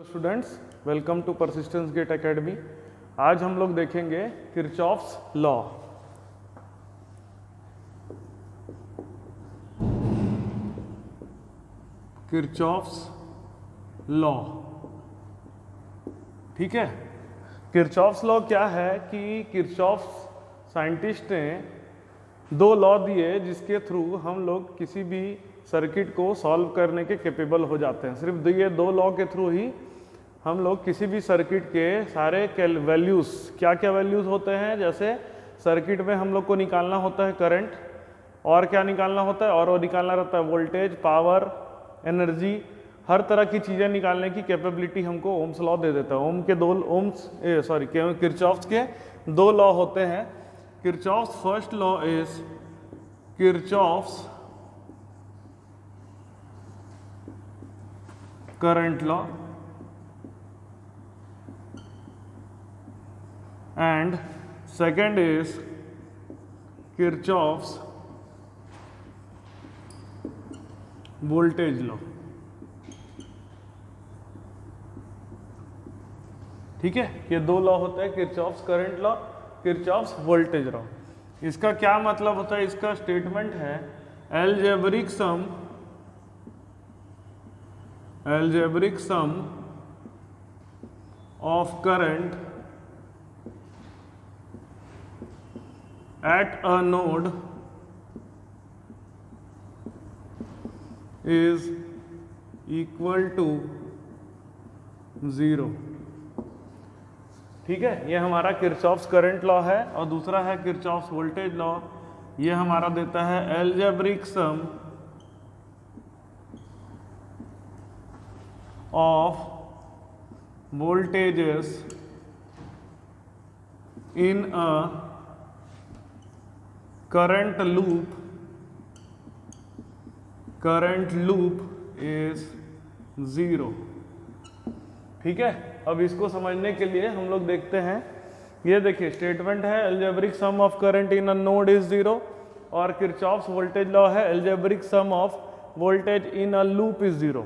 Students, welcome to persistence gate academy. आज हम लोग देखेंगे किरचॉफ्स लॉ। किरचॉफ्स लॉ, ठीक है। किरचॉफ्स लॉ क्या है कि किरचॉफ्स साइंटिस्ट ने दो लॉ दिए जिसके थ्रू हम लोग किसी भी सर्किट को सॉल्व करने के कैपेबल हो जाते हैं। सिर्फ ये दो लॉ के थ्रू ही हम लोग किसी भी सर्किट के सारे वैल्यूज़, क्या क्या वैल्यूज़ होते हैं, जैसे सर्किट में हम लोग को निकालना होता है करंट, और क्या निकालना होता है, और वो निकालना रहता है वोल्टेज, पावर, एनर्जी, हर तरह की चीज़ें निकालने की कैपेबिलिटी हमको ओम्स लॉ दे देता है। किरचॉफ्स के दो लॉ होते हैं। Kirchhoff's first law is Kirchhoff's current law and second is Kirchhoff's voltage law। ठीक है, ये दो लॉ होते हैं, Kirchhoff's current law, Kirchhoff's voltage law. इसका क्या मतलब होता है? इसका स्टेटमेंट है algebraic sum of current at a node is equal to 0। ठीक है, ये हमारा किरचॉफ्स करंट लॉ है। और दूसरा है किरचॉफ्स वोल्टेज लॉ। ये हमारा देता है algebraic sum of voltages in a current loop is 0। ठीक है, अब इसको समझने के लिए हम लोग देखते हैं, ये देखिए स्टेटमेंट है algebraic sum of current in a node is 0, और किरचॉफ्स वोल्टेज लॉ है algebraic sum of voltage in a loop is 0।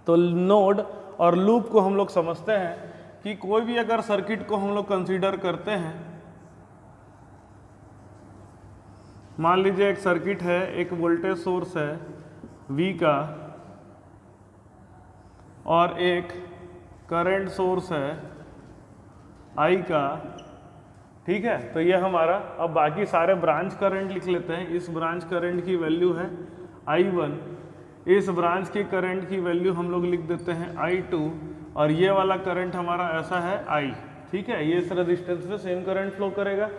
तो नोड और लूप को हम लोग समझते हैं कि कोई भी अगर सर्किट को हम लोग कंसीडर करते हैं, मान लीजिए एक सर्किट है, एक वोल्टेज सोर्स है V का और एक करंट सोर्स है I का। ठीक है, तो ये हमारा, अब बाकी सारे ब्रांच करंट लिख लेते हैं। इस ब्रांच करंट की वैल्यू है I1, इस ब्रांच की करंट की वैल्यू हम लोग लिख देते हैं I2, और ये वाला करंट हमारा ऐसा है I। ठीक है, ये इस रजिस्टेंस में सेम करंट फ्लो करेगा।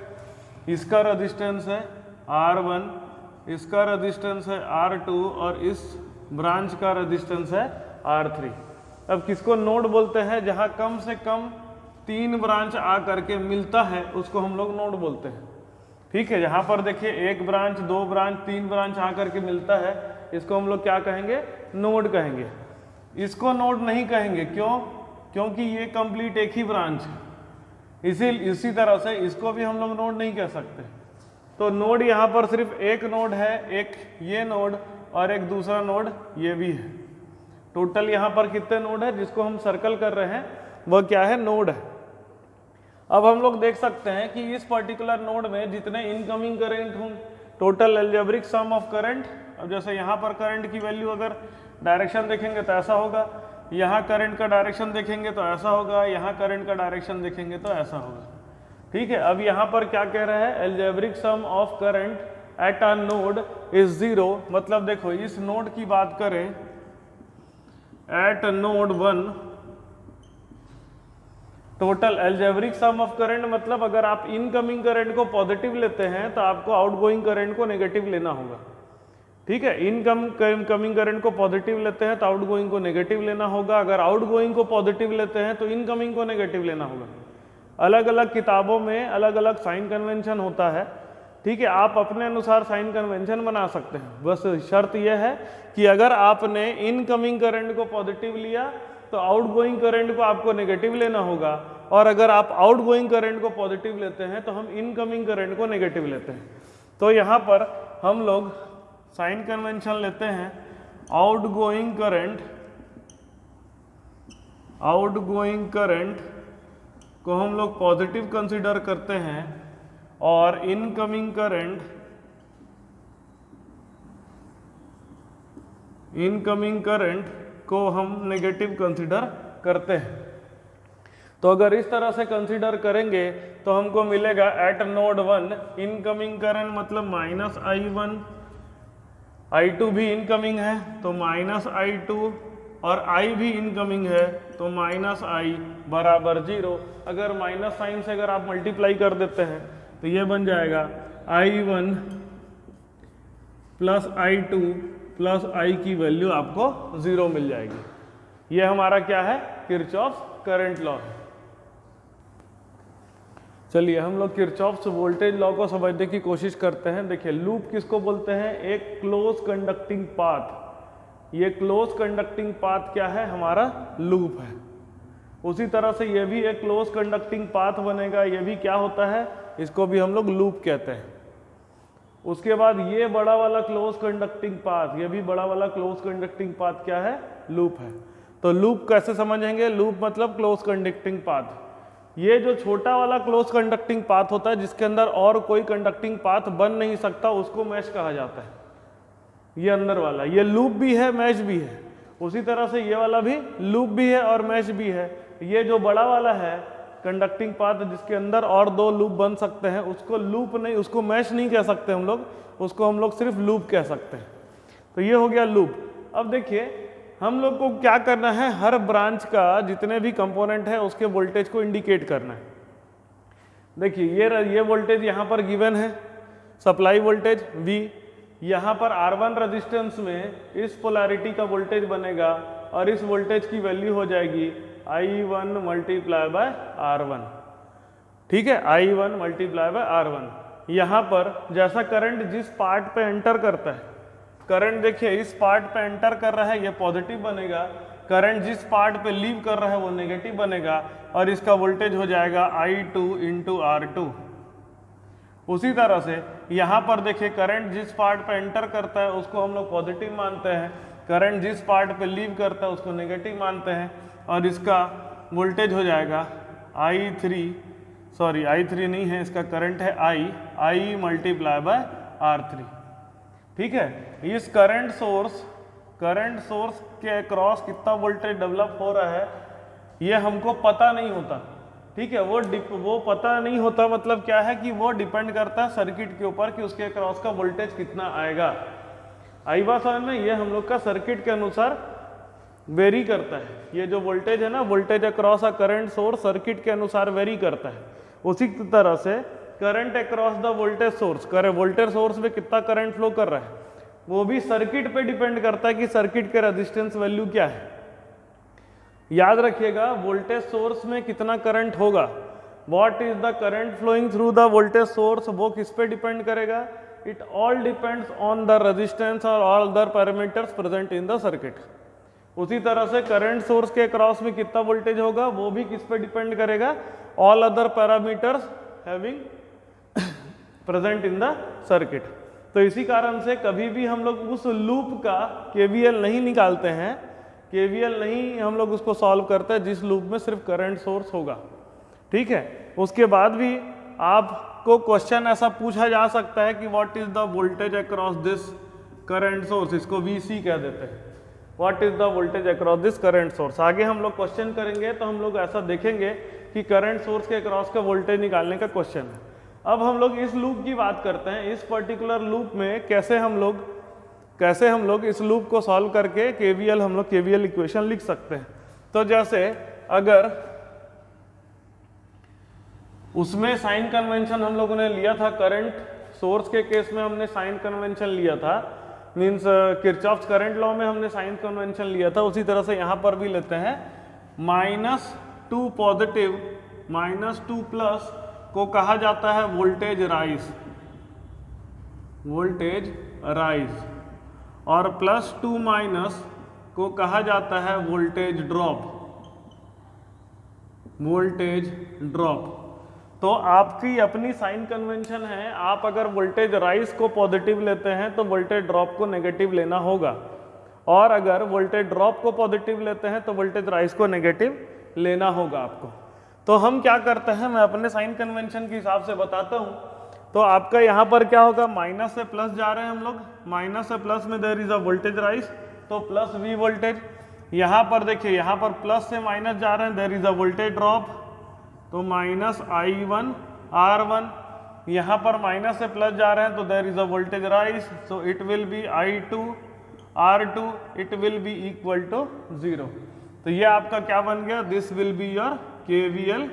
इसका रजिस्टेंस है R1, इसका रजिस्टेंस है R2, और इस ब्रांच का रजिस्टेंस है R3। अब किसको नोड बोलते हैं? जहां कम से कम 3 ब्रांच आ करके मिलता है उसको हम लोग नोड बोलते हैं। ठीक है, जहां पर देखिए 1 ब्रांच, 2 ब्रांच, 3 ब्रांच आ करके मिलता है, इसको हम लोग क्या कहेंगे? नोड कहेंगे। इसको नोड नहीं कहेंगे, क्यों? क्योंकि ये कंप्लीट एक ही ब्रांच है। इसी तरह से इसको भी हम लोग नोड नहीं कह सकते। तो नोड यहाँ पर सिर्फ एक नोड है, एक ये नोड और एक दूसरा नोड ये भी है। टोटल यहाँ पर कितने नोड है जिसको हम सर्कल कर रहे हैं, वह क्या है? नोड है। अब हम लोग देख सकते हैं कि इस पर्टिकुलर नोड में जितने इनकमिंग करंट हों, total algebraic sum of current. अब जैसे यहाँ पर करंट की वैल्यू अगर डायरेक्शन देखेंगे तो ऐसा होगा, यहाँ करंट का डायरेक्शन देखेंगे तो ऐसा होगा, यहाँ करंट का डायरेक्शन देखेंगे तो ऐसा होगा। ठीक है, अब यहाँ पर क्या कह रहा है? Algebraic sum of current at a node is 0। मतलब देखो, इस नोड की बात करें, eight node 1 total algebraic sum of current, मतलब अगर आप इनकमिंग करंट को पॉजिटिव लेते हैं तो आपको आउटगोइंग करंट को नेगेटिव लेना होगा। ठीक है, इनकमिंग करंट को पॉजिटिव लेते हैं तो आउटगोइंग को नेगेटिव लेना होगा। अगर आउटगोइंग को पॉजिटिव लेते हैं तो इनकमिंग को नेगेटिव लेना होगा। अलग अलग किताबों में अलग अलग साइन कन्वेंशन होता है। ठीक है, आप अपने अनुसार साइन कन्वेंशन बना सकते हैं। बस शर्त यह है कि अगर आपने इनकमिंग करंट को पॉजिटिव लिया तो आउटगोइंग करंट को आपको नेगेटिव लेना होगा, और अगर आप आउटगोइंग करंट को पॉजिटिव लेते हैं तो हम इनकमिंग करंट को नेगेटिव लेते हैं। तो यहाँ पर हम लोग साइन कन्वेंशन लेते हैं, आउटगोइंग करंट आउटगोइंग करंट को हम लोग पॉजिटिव कंसीडर करते हैं और इनकमिंग करंट को हम नेगेटिव कंसीडर करते हैं। तो अगर इस तरह से कंसीडर करेंगे तो हमको मिलेगा एट नोड 1 इनकमिंग करंट मतलब -I1, I2 भी इनकमिंग है तो -I2 और I भी इनकमिंग है तो -I बराबर 0। अगर माइनस साइन से अगर आप मल्टीप्लाई कर देते हैं तो ये बन जाएगा I1 plus I2 plus I की वैल्यू आपको 0 मिल जाएगी। ये हमारा क्या है, किरचॉफ्स करंट लॉ है। चलिए हम लोग किरचॉफ्स वोल्टेज लॉ को समझने की कोशिश करते हैं। देखिए लूप किसको बोलते हैं, एक क्लोज कंडक्टिंग पाथ। ये क्लोज कंडक्टिंग पाथ क्या है, हमारा लूप है। उसी तरह से ये भी एक क्लोज कंडक्टिंग पाथ बनेगा, ये भी क्या होता है, इसको भी हम लोग लूप कहते हैं। उसके बाद ये बड़ा वाला क्लोज कंडक्टिंग पाथ, ये भी बड़ा वाला क्लोज कंडक्टिंग पाथ क्या है, लूप है। तो लूप कैसे समझेंगे, लूप मतलब क्लोज कंडक्टिंग पाथ। ये जो छोटा वाला क्लोज कंडक्टिंग पाथ होता है जिसके अंदर और कोई कंडक्टिंग पाथ बन नहीं सकता, उसको मैश कहा जाता है। ये अंदर वाला, ये लूप भी है मैश भी है। उसी तरह से ये वाला भी लूप भी है और मैश भी है। ये जो बड़ा वाला है कंडक्टिंग पाथ जिसके अंदर और दो लूप बन सकते हैं, उसको लूप नहीं, उसको मैश नहीं कह सकते हम लोग, उसको हम लोग सिर्फ लूप कह सकते हैं। तो ये हो गया लूप। अब देखिए हम लोग को क्या करना है, हर ब्रांच का जितने भी कंपोनेंट है उसके वोल्टेज को इंडिकेट करना है। देखिए ये वोल्टेज यहाँ पर गिवन है, सप्लाई वोल्टेज V। यहाँ पर R1 रेजिस्टेंस में इस पोलैरिटी का वोल्टेज बनेगा और इस वोल्टेज की वैल्यू हो जाएगी I1 मल्टीप्लाई बाय R1। ठीक है, I1 मल्टीप्लाई बाय R1। यहाँ पर जैसा करंट जिस पार्ट पे एंटर करता है, करंट देखिए इस पार्ट पे एंटर कर रहा है ये पॉजिटिव बनेगा, करंट जिस पार्ट पे लीव कर रहा है वो नेगेटिव बनेगा और इसका वोल्टेज हो जाएगा I2 इंटू R2। उसी तरह से यहाँ पर देखिए करंट जिस पार्ट पे एंटर करता है उसको हम लोग पॉजिटिव मानते हैं, करंट जिस पार्ट पे लीव करता है उसको नेगेटिव मानते हैं और इसका वोल्टेज हो जाएगा I3 नहीं है, इसका करंट है I मल्टीप्लाई बाय R3। ठीक है, इस करंट सोर्स के अक्रॉस कितना वोल्टेज डेवलप हो रहा है ये हमको पता नहीं होता। ठीक है, वो पता नहीं होता मतलब क्या है कि वो डिपेंड करता है सर्किट के ऊपर कि उसके अक्रॉस का वोल्टेज कितना आएगा। आई बात समझ में, ये हम लोग का सर्किट के अनुसार वेरी करता है। ये जो वोल्टेज है ना, voltage across a current source circuit के अनुसार वेरी करता है। उसी तरह से current across the voltage source, voltage source में कितना करंट फ्लो कर रहा है वो भी सर्किट पे डिपेंड करता है कि सर्किट के रेजिस्टेंस वैल्यू क्या है। याद रखिएगा वोल्टेज सोर्स में कितना करंट होगा, what is the current flowing through the voltage source, वो किस पे डिपेंड करेगा, it all depends on the resistance और all other parameters present in the circuit. उसी तरह से करंट सोर्स के अक्रॉस में कितना वोल्टेज होगा वो भी किस पे डिपेंड करेगा, all other parameters having present in the circuit. तो इसी कारण से कभी भी हम लोग उस लूप का KVL नहीं निकालते हैं, KVL नहीं हम लोग उसको सॉल्व करते हैं जिस लूप में सिर्फ करंट सोर्स होगा। ठीक है, उसके बाद भी आपको क्वेश्चन ऐसा पूछा जा सकता है कि what is the voltage across this current source, इसको VC कह देते हैं, what is the voltage across this current source. आगे हम लोग क्वेश्चन करेंगे तो हम लोग ऐसा देखेंगे कि करंट सोर्स के अक्रॉस का वोल्टेज निकालने का क्वेश्चन है। अब हम लोग इस लूप की बात करते हैं, इस पर्टिकुलर लूप में कैसे हम लोग इस लूप को सॉल्व करके KVL इक्वेशन लिख सकते हैं। तो जैसे अगर उसमें साइन कन्वेंशन हम लोगों ने लिया था, करंट सोर्स के केस में हमने साइन कन्वेंशन लिया था, मीन्स किरचॉफ्स करंट लॉ में हमने साइन कन्वेंशन लिया था, उसी तरह से यहाँ पर भी लेते हैं। -2 पॉजिटिव -2 प्लस को कहा जाता है वोल्टेज राइज और +2 माइनस को कहा जाता है वोल्टेज ड्रॉप। तो आपकी अपनी साइन कन्वेंशन है, आप अगर वोल्टेज राइज को पॉजिटिव लेते हैं तो वोल्टेज ड्रॉप को नेगेटिव लेना होगा। और अगर वोल्टेज ड्रॉप को पॉजिटिव लेते हैं तो वोल्टेज राइज को नेगेटिव लेना होगा आपको। तो हम क्या करते हैं, मैं अपने साइन कन्वेंशन के हिसाब से बताता हूँ। तो आपका यहाँ पर क्या होगा, माइनस से प्लस जा रहे हैं हम लोग, माइनस से प्लस में there is a voltage rise, तो प्लस वी वोल्टेज। यहाँ पर देखिए, यहाँ पर प्लस से माइनस जा रहे हैं, there is a voltage drop, तो माइनस I1 R1। यहाँ पर माइनस से प्लस जा रहे हैं तो there is a voltage rise, so it will be I2 R2, it will be equal to 0। तो ये आपका क्या बन गया, this will be your KVL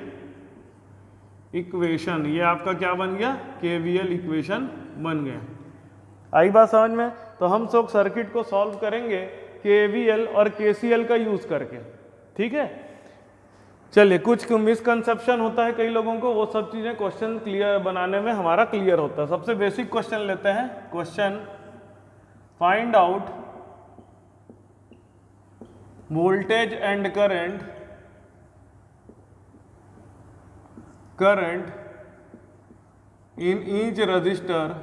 equation. ये आपका क्या बन गया, KVL इक्वेशन बन गया। आई बात समझ में? तो हम सब सर्किट को सॉल्व करेंगे KVL और KCL का यूज करके, ठीक है। चलिए, कुछ मिसकंसेप्शन होता है कई लोगों को, वो सब चीजें क्वेश्चन क्लियर बनाने में हमारा क्लियर होता है। सबसे बेसिक क्वेश्चन लेते हैं। Question, find out voltage and current in each resistor,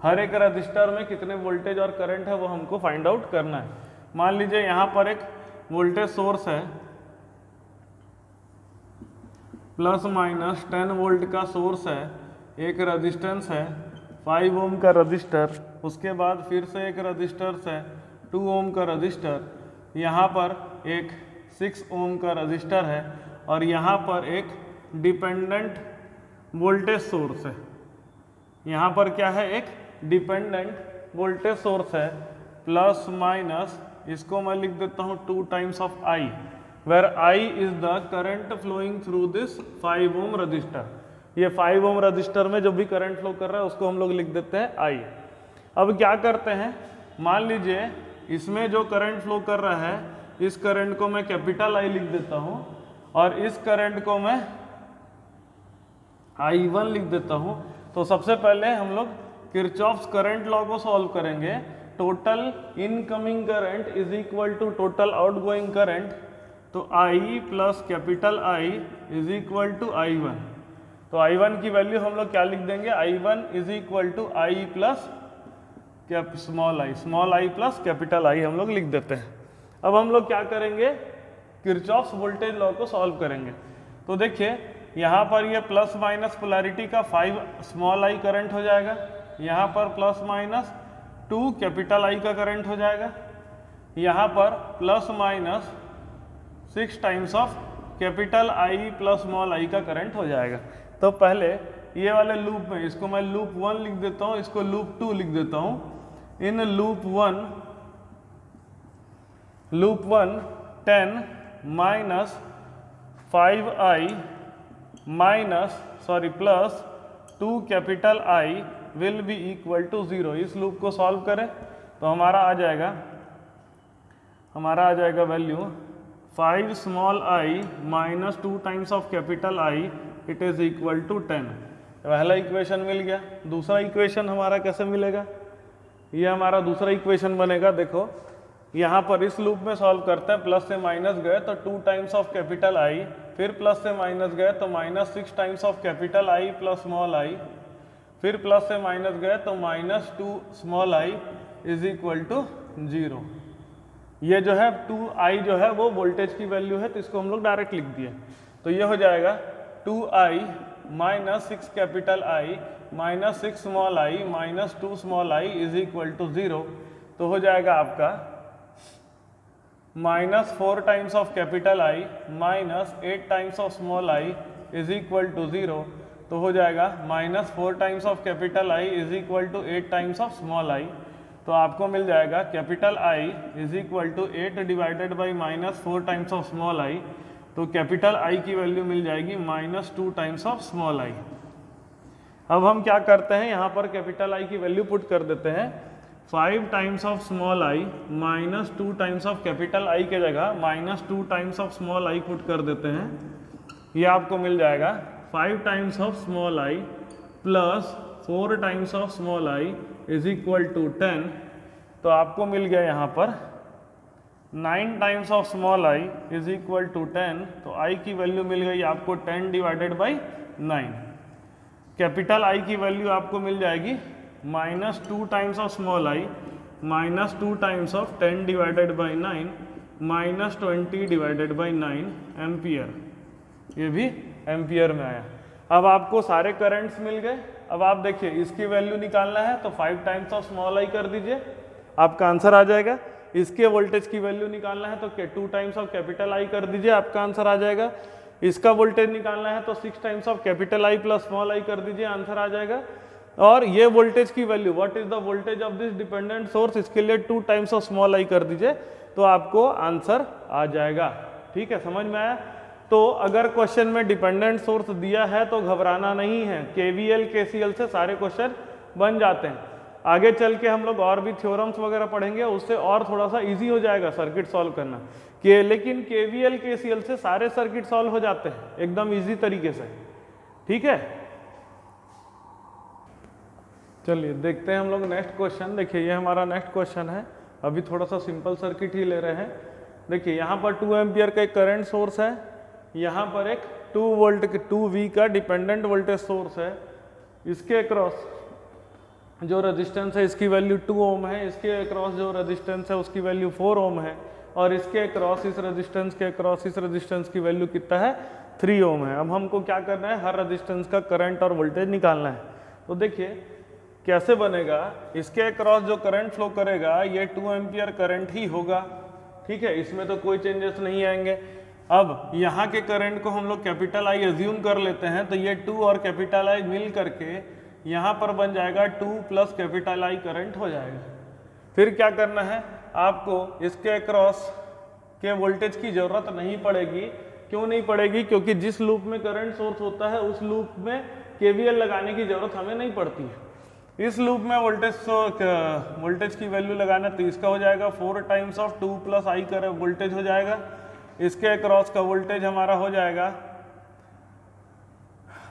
हर एक रजिस्टर में कितने वोल्टेज और करंट है वो हमको फाइंड आउट करना है। मान लीजिए यहाँ पर एक वोल्टेज सोर्स है, प्लस माइनस 10 वोल्ट का सोर्स है, एक रजिस्टेंस है 5 ओम का रजिस्टर, उसके बाद फिर से एक रजिस्टर है 2 ओम का रजिस्टर, यहाँ पर एक 6 ओम का रजिस्टर है, और यहाँ पर एक डिपेंडेंट वोल्टेज सोर्स है। यहाँ पर क्या है, एक डिपेंडेंट वोल्टेज सोर्स है, प्लस माइनस, इसको मैं लिख देता हूँ 2 times of I, where I is the current flowing through this 5 ohm resistor. ये 5 ओम रजिस्टर में जो भी करंट फ्लो कर रहा है उसको हम लोग लिख देते हैं I। अब क्या करते हैं, मान लीजिए इसमें जो करंट फ्लो कर रहा है, इस करंट को मैं कैपिटल I लिख देता हूँ, और इस करंट को मैं I1 लिख देता हूँ। तो सबसे पहले हम लोग किरचॉफ्स करंट लॉ को सॉल्व करेंगे। Total incoming current is equal to total outgoing current, तो I plus capital I is equal to I1। तो I1 की वैल्यू हम लोग क्या लिख देंगे, I1 is equal to I plus small i plus capital I हम लोग लिख देते हैं। अब हम लोग क्या करेंगे, किरचॉफ्स वोल्टेज लॉ को सॉल्व करेंगे। तो देखिए यहाँ पर ये प्लस माइनस पोलैरिटी का 5 स्मॉल I करंट हो जाएगा, यहाँ पर प्लस माइनस 2 कैपिटल I का करंट हो जाएगा, यहाँ पर plus minus 6 times of capital I plus small I का करंट हो जाएगा। तो पहले ये वाले लूप में इसको मैं लूप 1 लिख देता हूँ, इसको लूप 2 लिख देता हूँ। In loop 1 10 minus 5I plus 2 capital I will be equal to 0। इस लूप को सॉल्व करें तो हमारा आ जाएगा value 5 small I minus 2 times of capital I, it is equal to 10। पहला इक्वेशन मिल गया। दूसरा इक्वेशन हमारा कैसे मिलेगा, ये हमारा दूसरा इक्वेशन बनेगा। देखो यहाँ पर इस लूप में सॉल्व करते हैं, प्लस से माइनस गए तो 2 टाइम्स ऑफ कैपिटल I, फिर प्लस से माइनस गए तो minus 6 times of capital I plus small I, फिर प्लस से माइनस गए तो minus 2 small I is equal to 0। ये जो है 2I जो है वो वोल्टेज की वैल्यू है, तो इसको हम लोग डायरेक्ट लिख दिए। तो ये हो जाएगा 2I minus 6 capital I minus 6 small I minus 2 small I is equal to 0। तो हो जाएगा आपका minus 4 times of capital I minus 8 times of small I is equal to 0। तो हो जाएगा minus 4 times of capital I is equal to 8 times of small I। तो आपको मिल जाएगा capital I is equal to 8 divided by minus 4 times of small I। तो capital I की value मिल जाएगी minus 2 times of small I। अब हम क्या करते हैं, यहाँ पर कैपिटल I की वैल्यू पुट कर देते हैं। 5 times of small I minus 2 times of capital I के जगह minus 2 times of small I put कर देते हैं। ये आपको मिल जाएगा 5 times of small I plus 4 times of small I is equal to 10। तो आपको मिल गया यहाँ पर 9 times of small I is equal to 10। तो I की वैल्यू मिल गई आपको 10 डिवाइडेड बाई 9। कैपिटल I की वैल्यू आपको मिल जाएगी minus 2 times of small I minus 2 times of 10 divided by 9 minus 20 divided by 9 ampere. ये भी एम्पियर में आया। अब आपको सारे करंट्स मिल गए। अब आप देखिए इसकी वैल्यू निकालना है तो 5 टाइम्स ऑफ स्मॉल आई कर दीजिए, आपका आंसर आ जाएगा। इसके वोल्टेज की वैल्यू निकालना है तो 2 टाइम्स ऑफ कैपिटल आई कर दीजिए, आपका आंसर आ जाएगा। इसका वोल्टेज निकालना है तो 6 times of capital I plus small I कर दीजिए, आंसर आ जाएगा। और ये वोल्टेज की value, what is the voltage of this dependent source, इसके लिए 2 टाइम्स ऑफ स्मॉल आई कर दीजिए तो आपको आंसर आ जाएगा। ठीक है, समझ में आया। तो अगर क्वेश्चन में डिपेंडेंट सोर्स दिया है तो घबराना नहीं है, केवीएल केसीएल से सारे क्वेश्चन बन जाते हैं। आगे चल के हम लोग और भी थ्योरम्स वगैरह पढ़ेंगे, उससे और थोड़ा सा इजी हो जाएगा सर्किट सॉल्व करना कि, लेकिन केवीएल केसीएल से सारे सर्किट सॉल्व हो जाते हैं एकदम इजी तरीके से। ठीक है, चलिए देखते हैं हम लोग नेक्स्ट क्वेश्चन। देखिए ये हमारा नेक्स्ट क्वेश्चन है, अभी थोड़ा सा सिंपल सर्किट ही ले रहे हैं। देखिए यहाँ पर 2 एम्पियर का एक करंट सोर्स है, यहाँ पर एक 2 वोल्ट 2V का डिपेंडेंट वोल्टेज सोर्स है। इसके अक्रॉस जो रेजिस्टेंस है इसकी वैल्यू 2 ओम है, इसके अक्रॉस जो रेजिस्टेंस है उसकी वैल्यू 4 ओम है, और इसके अक्रॉस इस रेजिस्टेंस के अक्रॉस इस रेजिस्टेंस की वैल्यू कितना है, 3 ओम है। अब हमको क्या करना है, हर रेजिस्टेंस का करंट और वोल्टेज निकालना है। तो देखिए कैसे बनेगा, इसके अक्रॉस जो करंट फ्लो करेगा ये 2 एम्पियर करंट ही होगा। ठीक है, इसमें तो कोई चेंजेस नहीं आएंगे। अब यहाँ के करंट को हम लोग कैपिटल आई एज्यूम कर लेते हैं, तो ये 2 और कैपिटल आई मिल करके यहाँ पर बन जाएगा 2 प्लस कैपिटल आई करंट हो जाएगा। फिर क्या करना है, आपको इसके अक्रॉस के वोल्टेज की जरूरत नहीं पड़ेगी। क्यों नहीं पड़ेगी, क्योंकि जिस लूप में करंट सोर्स होता है उस लूप में केवीएल लगाने की जरूरत हमें नहीं पड़ती है। इस लूप में वोल्टेज की वैल्यू लगाना, तो इसका हो जाएगा 4 टाइम्स ऑफ 2 प्लस आई कर वोल्टेज हो जाएगा। इसके अक्रॉस का वोल्टेज हमारा हो जाएगा,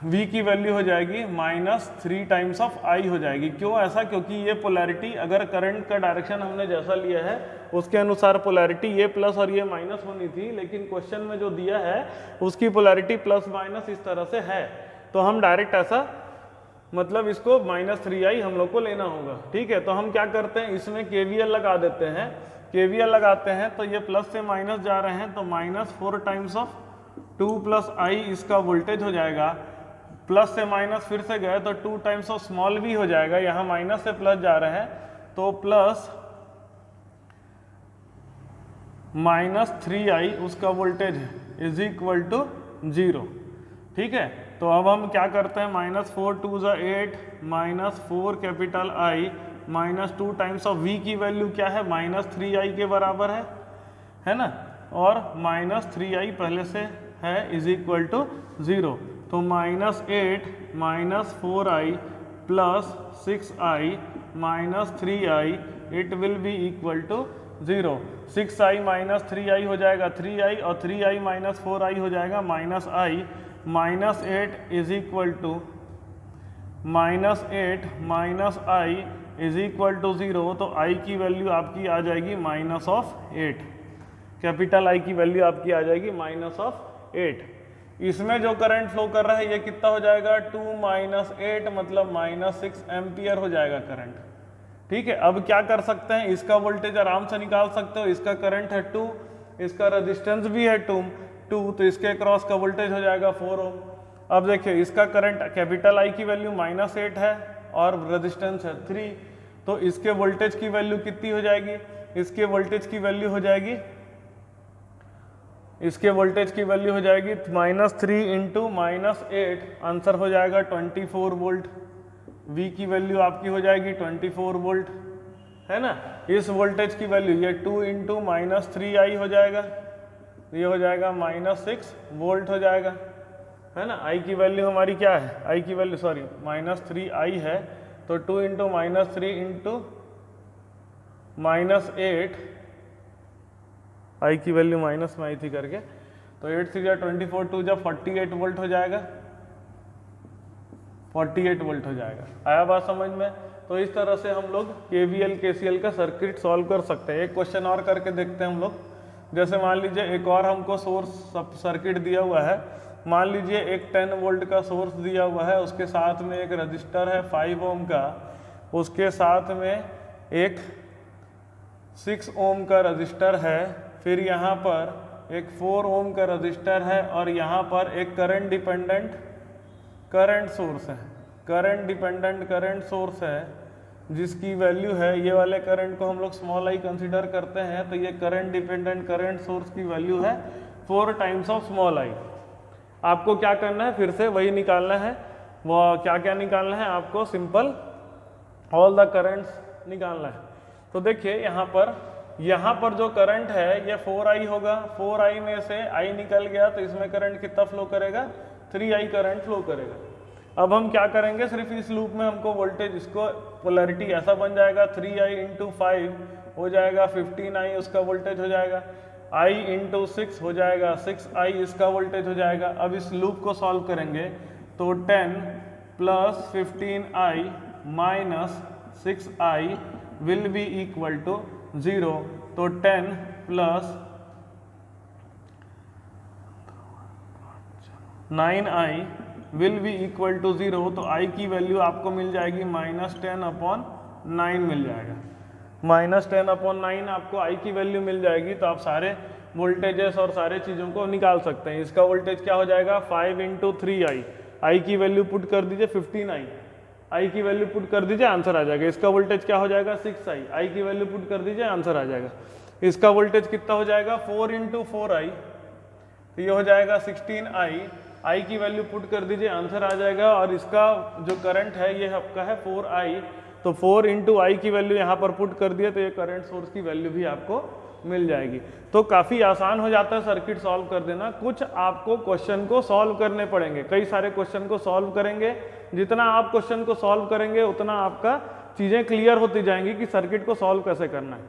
V की वैल्यू हो जाएगी -3 टाइम्स ऑफ I हो जाएगी। क्यों ऐसा, क्योंकि ये पोलैरिटी, अगर करंट का डायरेक्शन हमने जैसा लिया है उसके अनुसार पोलैरिटी ये प्लस और ये माइनस होनी थी, लेकिन क्वेश्चन में जो दिया है उसकी पोलैरिटी प्लस माइनस इस तरह से है, तो हम डायरेक्ट ऐसा मतलब इसको -3I हम लोग को लेना होगा। ठीक है, तो हम क्या करते हैं, इसमें KVL लगा देते हैं। KVL लगाते हैं तो ये प्लस से माइनस जा रहे हैं, तो -4 टाइम्स ऑफ 2 प्लस I इसका वोल्टेज हो जाएगा। प्लस से माइनस फिर से गए तो 2 टाइम्स ऑफ स्मॉल v हो जाएगा, यहाँ माइनस से प्लस जा रहे हैं तो प्लस -3I उसका वोल्टेज है इज इक्वल टू 0। ठीक है, तो अब हम क्या करते हैं, -4 2 = 8 -4 capital I -2 times of v की वैल्यू क्या है, -3I के बराबर है ना, और -3I पहले से है इज इक्वल टू 0। तो -8 -4I plus 6I -3I it will be equal to 0। 6I -3I हो जाएगा 3I, और 3I -4I हो जाएगा -I। -8 is equal to -8 -I is equal to 0। तो I की वैल्यू आपकी आ जाएगी -8, कैपिटल I की वैल्यू आपकी आ जाएगी -8। इसमें जो करंट फ्लो कर रहा है ये कितना हो जाएगा, 2 - 8 मतलब -6 एम्पियर हो जाएगा करंट। ठीक है, अब क्या कर सकते हैं, इसका वोल्टेज आराम से निकाल सकते हो। इसका करंट है 2, इसका रेजिस्टेंस भी है 2, तो इसके क्रॉस का वोल्टेज हो जाएगा 4 ओम। अब देखिए इसका करंट कैपिटल I की वैल्यू -8 है और रेजिस्टेंस है 3, तो इसके वोल्टेज की वैल्यू कितनी हो जाएगी, इसके वोल्टेज की वैल्यू हो जाएगी -3 इंटू -8, आंसर हो जाएगा 24 वोल्ट। V की वैल्यू आपकी हो जाएगी 24 वोल्ट, है ना। इस वोल्टेज की वैल्यू ये 2 इंटू -3I हो जाएगा, ये हो जाएगा -6 वोल्ट हो जाएगा, है ना। I की वैल्यू हमारी क्या है, I की वैल्यू सॉरी -3I है, तो 2 इंटू -3 इंटू -8, I की वैल्यू माइनस में आई थी करके, तो 8 से 24 2 जब 48 वोल्ट हो जाएगा, 48 वोल्ट हो जाएगा। आया बात समझ में। तो इस तरह से हम लोग KVL KCL का सर्किट सॉल्व कर सकते हैं। एक क्वेश्चन और करके देखते हैं हम लोग। जैसे मान लीजिए एक और हमको सोर्स सर्किट दिया हुआ है, मान लीजिए एक 10 वोल्ट का सोर्स दिया हुआ है, उसके साथ में एक रजिस्टर है 5 ओम का, उसके साथ में एक 6 ओम का रजिस्टर है, फिर यहाँ पर एक 4 ओम का रजिस्टर है और यहाँ पर एक करंट डिपेंडेंट करंट सोर्स है, करंट डिपेंडेंट करंट सोर्स है जिसकी वैल्यू है, ये वाले करंट को हम लोग स्मॉल आई कंसीडर करते हैं, तो ये करंट डिपेंडेंट करंट सोर्स की वैल्यू है 4 टाइम्स ऑफ स्मॉल आई। आपको क्या करना है, फिर से वही निकालना है, वो क्या क्या निकालना है आपको, सिंपल ऑल द करंट्स निकालना है। तो देखिए यहाँ पर जो करंट है ये 4i होगा, 4i में से i निकल गया तो इसमें करंट कितना फ्लो करेगा, 3i करंट फ्लो करेगा। अब हम क्या करेंगे, सिर्फ इस लूप में हमको वोल्टेज, इसको पोलैरिटी ऐसा बन जाएगा 3i इंटू 5 हो जाएगा 15i, उसका वोल्टेज हो जाएगा, i इंटू 6 हो जाएगा 6i, इसका वोल्टेज हो जाएगा। अब इस लूप को सॉल्व करेंगे तो 10 plus 15i minus 6i will be equal to 0। तो 10 plus 9i will be equal to 0, तो i की वैल्यू आपको मिल जाएगी -10/9 मिल जाएगा, -10/9 आपको i की वैल्यू मिल जाएगी। तो आप सारे वोल्टेजेस और सारे चीज़ों को निकाल सकते हैं। इसका वोल्टेज क्या हो जाएगा, 5 इंटू 3i, i की वैल्यू पुट कर दीजिए 15i, i की वैल्यू पुट कर दीजिए, आंसर आ जाएगा। इसका वोल्टेज क्या हो जाएगा 6i, i की वैल्यू पुट कर दीजिए, आंसर आ जाएगा। इसका वोल्टेज कितना हो जाएगा 4 इंटू 4i, तो ये हो जाएगा 16i, i की वैल्यू पुट कर दीजिए, आंसर आ जाएगा। और इसका जो करंट है ये आपका है 4i, तो 4 इंटू आई की वैल्यू यहाँ पर पुट कर दिया तो ये करंट सोर्स की वैल्यू भी आपको मिल जाएगी। तो काफ़ी आसान हो जाता है सर्किट सॉल्व कर देना। कुछ आपको क्वेश्चन को सॉल्व करने पड़ेंगे, कई सारे क्वेश्चन को सॉल्व करेंगे, जितना आप क्वेश्चन को सॉल्व करेंगे उतना आपका चीज़ें क्लियर होती जाएंगी कि सर्किट को सॉल्व कैसे करना है।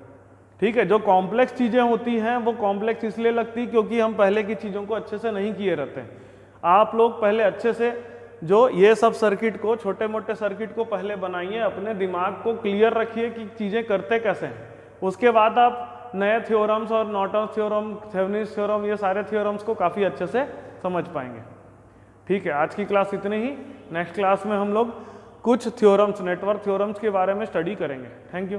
ठीक है, जो कॉम्प्लेक्स चीज़ें होती हैं वो कॉम्प्लेक्स इसलिए लगती क्योंकि हम पहले की चीज़ों को अच्छे से नहीं किए रहते हैं। आप लोग पहले अच्छे से जो ये सब सर्किट को, छोटे मोटे सर्किट को पहले बनाइए, अपने दिमाग को क्लियर रखिए कि चीज़ें करते कैसे हैं। उसके बाद आप नए थ्योरम्स और नॉर्टन्स थ्योरम, थेवेनिन्स थ्योरम, ये सारे थ्योरम्स को काफ़ी अच्छे से समझ पाएंगे। ठीक है, आज की क्लास इतनी ही। नेक्स्ट क्लास में हम लोग कुछ थ्योरम्स, नेटवर्क थ्योरम्स के बारे में स्टडी करेंगे। Thank you.